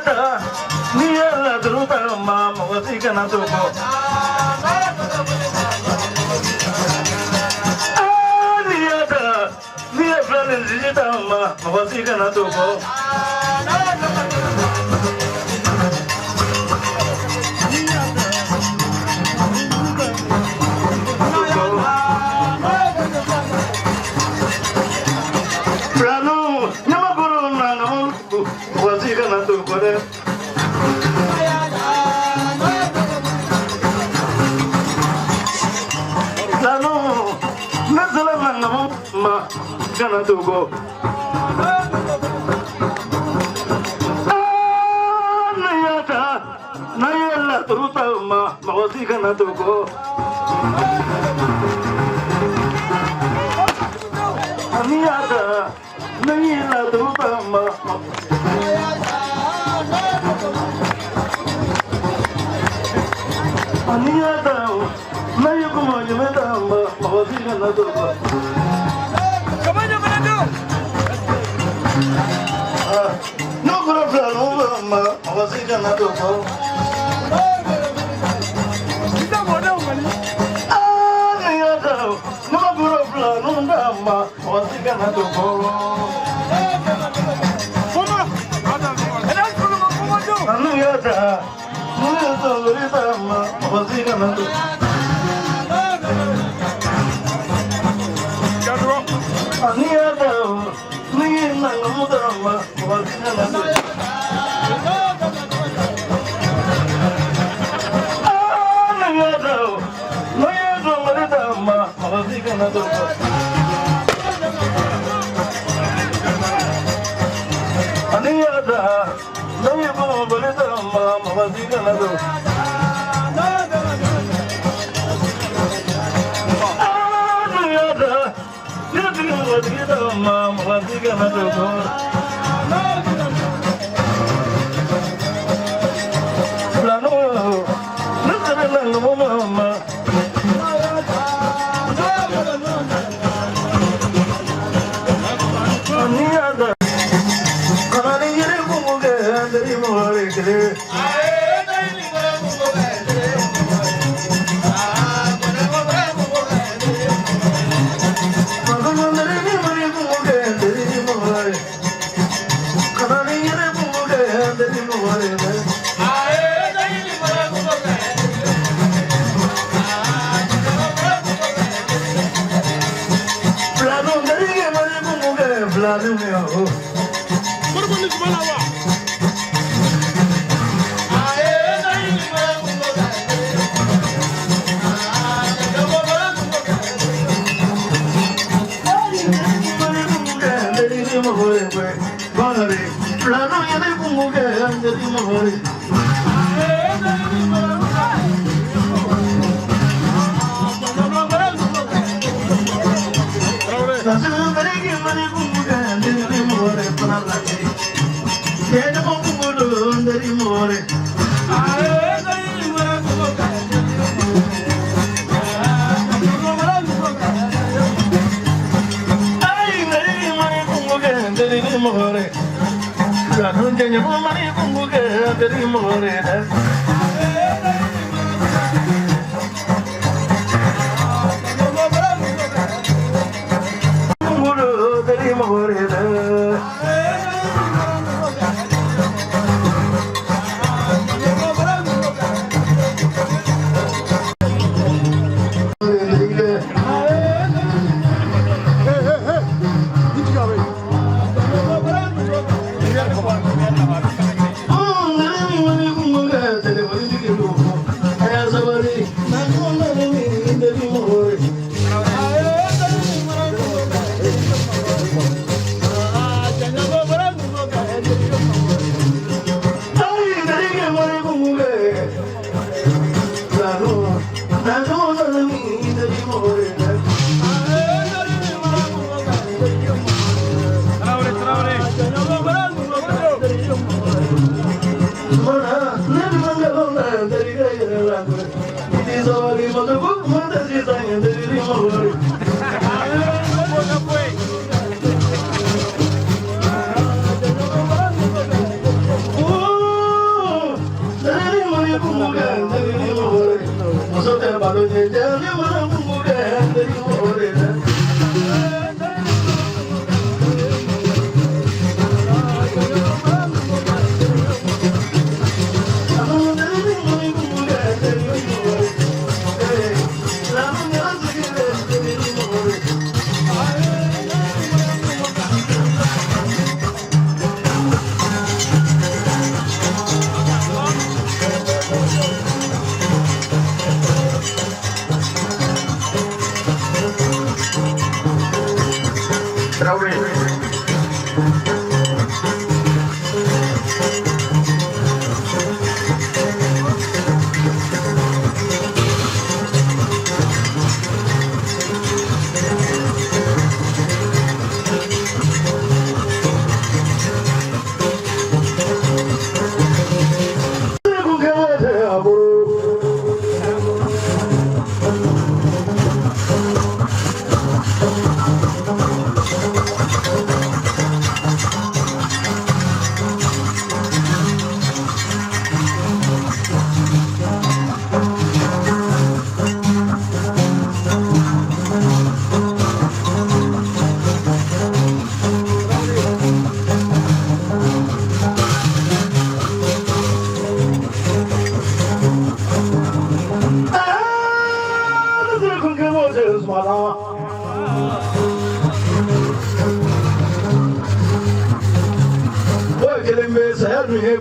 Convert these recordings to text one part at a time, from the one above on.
Aniyata, Niya Druta, Mamma, Wasika Natuko. Aniyata, Niya Flanin Zitama, Wasika Natuko. Prano, Namaguru Nanam, Wasika Natuko. Ma gonna do go. Nayata, Nayala Ruta, ma was he gonna do go? Nayata, Nayala Ruta, ma. Nayata, Nayakuma, you met a was he gonna do go? No problem, I was thinking of the phone. No problem, I was thinking of the phone. I knew you had I was thinking of the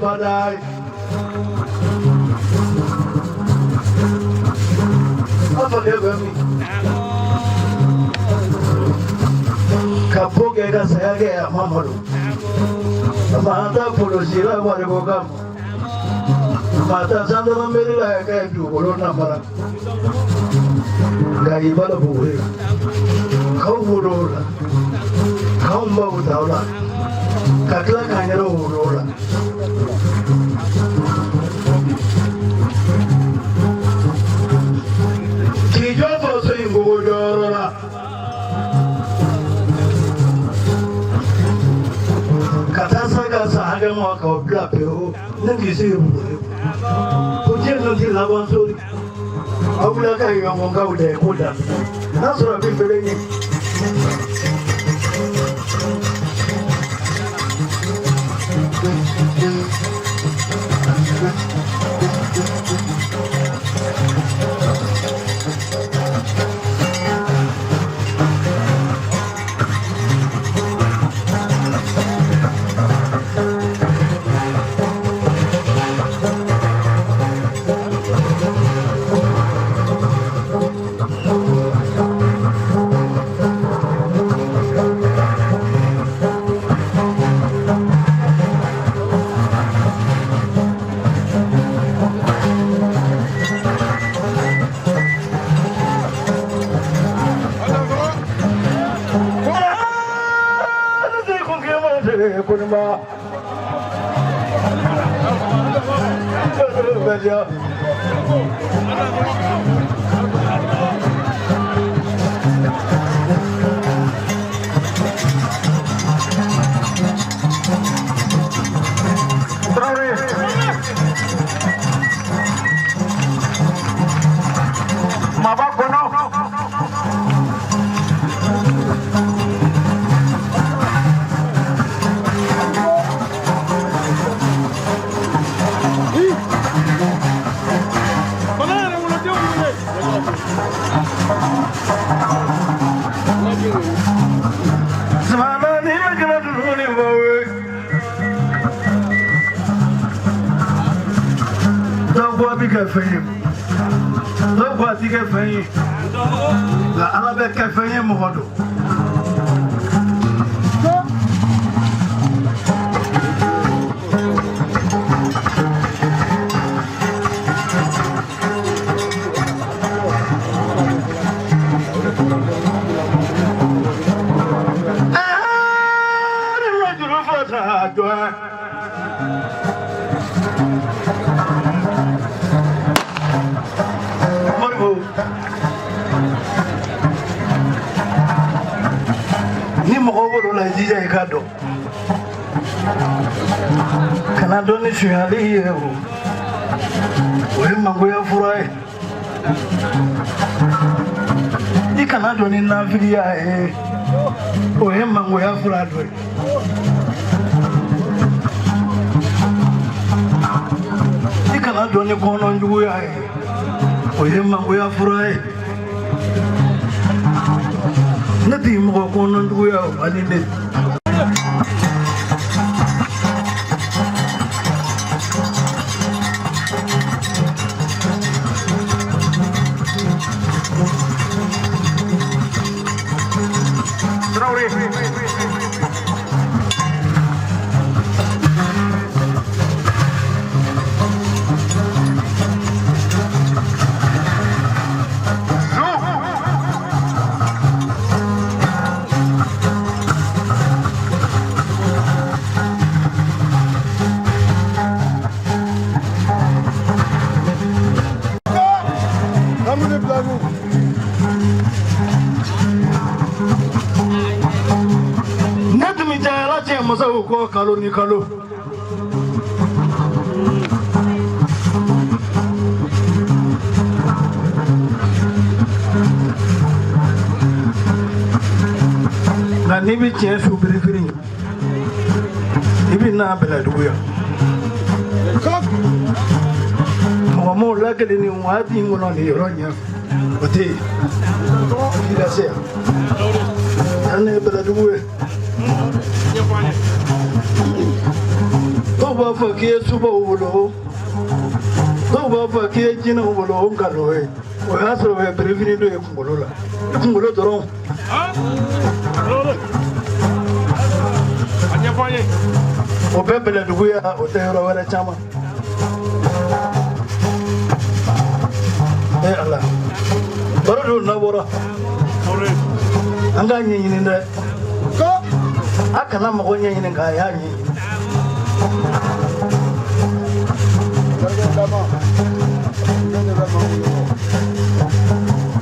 Badai apa dia bami kapoge da sayage amamaru mata polosila wale bogam mata sandala merila ka du corona mara gai bala buhe kau burola kau mau daula kakla kanyaro burola Maka obla pero nanti sih boleh. Kucing nanti lawan suri. Obla kaya yang mengkau deh kuda. Nasra bimbel ini. La alabe kafenye mohodo kana doni shihali yehu we mango ya furai di kana doni na filia we mango ya furai di kana doni kono njugu ya we mango ya furai nadi mo kono njugu ya alinde Traore masa ko kalo ni kalo na ni bi tiɲɛ su birifiri i bi n'a bɛlɛ dugu ya mɔgɔ m'o lakele ni waati in kɔnɔ nin yɔrɔ ɲɛ o tɛ yen i ka se yan yan ne ye bɛlɛ dugu ye dɔw b'a fɔ k'i ye subaw wolo dɔw b'a fɔ k'i ye jinɛw wolo o nkalon ye o y'a sɔrɔ o ye birifiri dɔ ye kunkolo la i kunkolo dɔrɔn o bɛɛ bɛlɛ dugu ya o tɛ yɔrɔ wɛrɛ caman ala baro dun nabɔra an k'a ɲɛɲini dɛ a kana mɔgɔ ɲɛɲini k'a y'a ɲɛɲini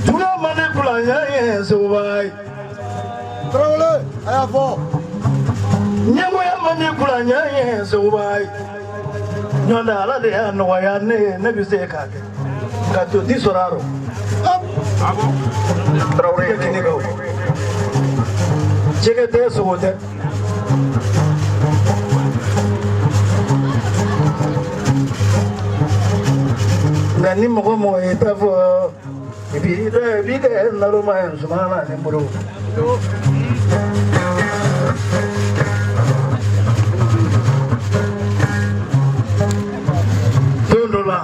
tuna mani kulanya ye sebai Traore a y'a fɔ ɲɛngoya mani kulanya ye sebai ɲɔndɛ ala de y'a nɔgɔya ne bɛ se k'a kɛ ka to di sɔrɔ a rɔ Traore ye kini kaw jɛgɛ tɛ sogo tɛ nka ni mɔgɔ mɔgɔ ye ta fɔ bi kɛ naroma ye sumana ni bolo don dɔ la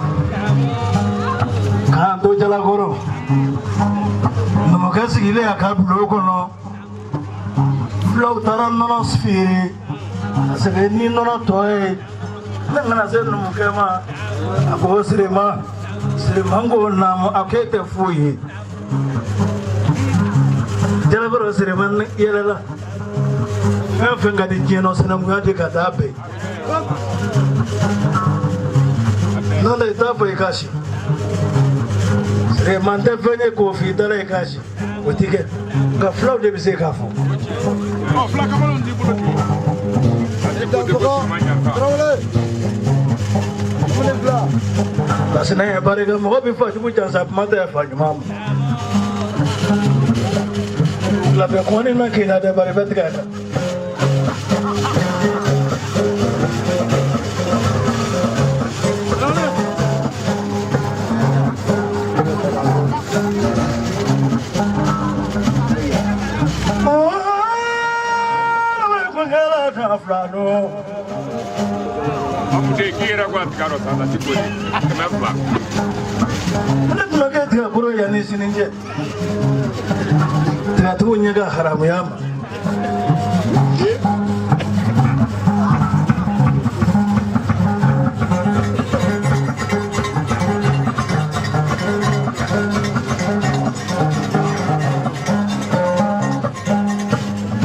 k'an to jalakɔrɔ numukɛ sigilen a ka bulon kɔnɔ fulaw taara nɔnɔ feere a sɛgɛn ni nɔnɔ tɔ ye ne nana se numukɛ ma a ko sirima ko naamu a ko e tɛ foyi ye jalakɔrɔ sirima yɛlɛla fɛn o fɛn ka di diɲɛ na sinankunya de ka taa bɛɛ n'o tɛ i t'a fɔ i k'a si sirima tɛ fɛn ye k'o f'i dala i k'a si o ti kɛ nka fulaw de bɛ se k'a fɔ parce que n'a barika mɔgɔ bɛ fa jugu jansa kuma tɛ fa ɲuman ma labɛn kɔni na k'i la dɛ bari bɛ tigɛ kan ne tun kɛ tigakɔrɔ yan ni sini cɛ tigatigiw ɲɛ ka haramuya ma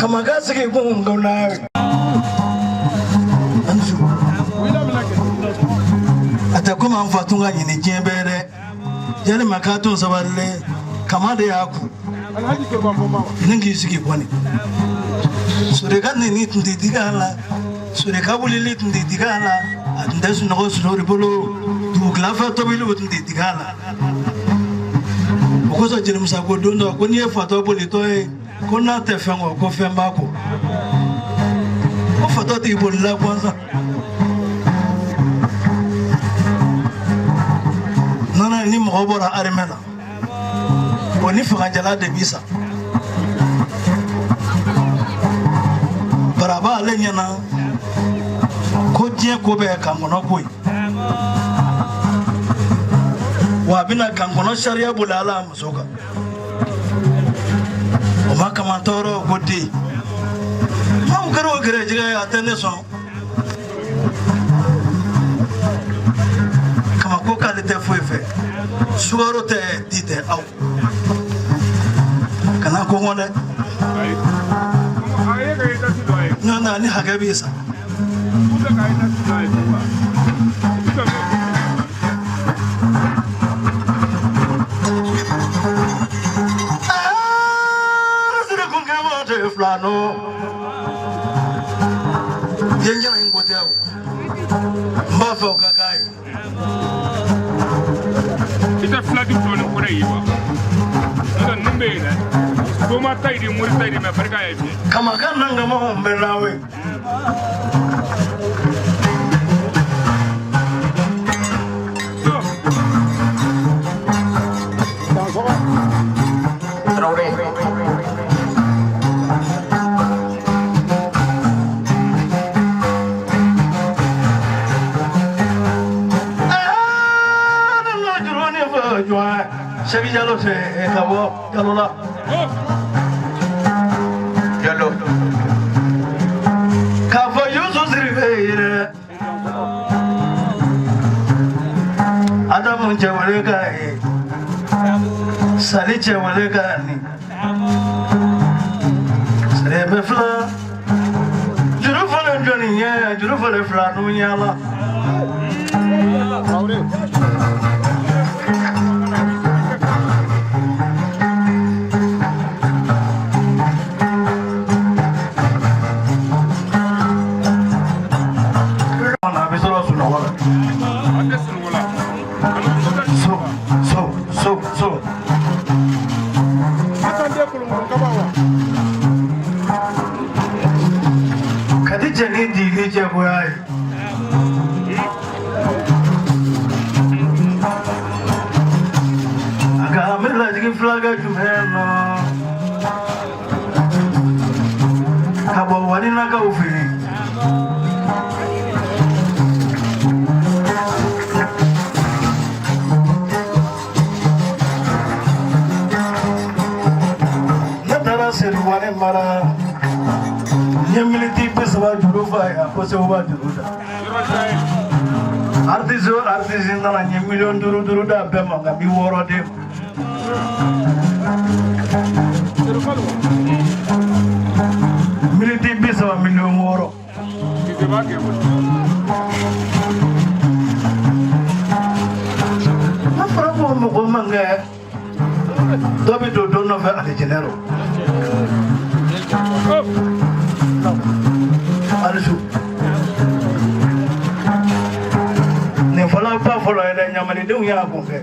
kama ka sigi kun gawna ata kuma an fatun ka ɲini diɲɛ bɛɛ dɛ yalima k'a to sabali dɛ kama de y'a kun ni k'i sigi kɔni sureka nini tun tɛ digi a la sureka wulili tun tɛ digi a la a tun tɛ sunɔgɔ sunɔgɔ bolo dugukilafɛ tobiliw tun tɛ digi a la o kosɔn jelimusa ko don dɔ ko n'i ye fatɔ bolitɔ ye ko n'a tɛ fɛn kɔ ko fɛn b'a kɔ ko fatɔ t'i bolila gansan nana ni mɔgɔ bɔra armée la o ni fangajala de bi sa baraba ale ɲɛna ko diɲɛ ko bɛɛ kankɔnɔ ko ye wa a bɛna kankɔnɔ sariya boli ala muso kan o ma kamantɔɔrɔ ko den maaw kɛra o gɛrɛjɛgɛ ye a tɛ ne sɔn kama ko k'ale tɛ foyi fɛ sukaro tɛ di tɛ aw kana kɔngɔ dɛ n'o tɛ ni hakɛ b'i sa yenjana ingote yao mbafa ukakai ita flagi tone kore yiwa ita numbe ina goma taidi muri taidi me barka yafi kama kana ngama hombe nawe Chevi Diallo te kabo Diallo la Diallo kavo yuzu zirveire Adamu jawale kai Sali jawale gani Srebe fla Juru fala joni ya juru fala fla no nyala So. Khadija ni dili je boyai. Aga amela digi flaga jumeno. Kabo wani na ka ufi. Serwane mara nyamiliti peswa jurufa ya kose uba juruda artisan na nyamilion duru da bema ngabi woro de militi peswa milion woro na frabo mo ko manga dobi do no fa ale genero Alisu ne fala pa folo ene nyamani de uya ko fe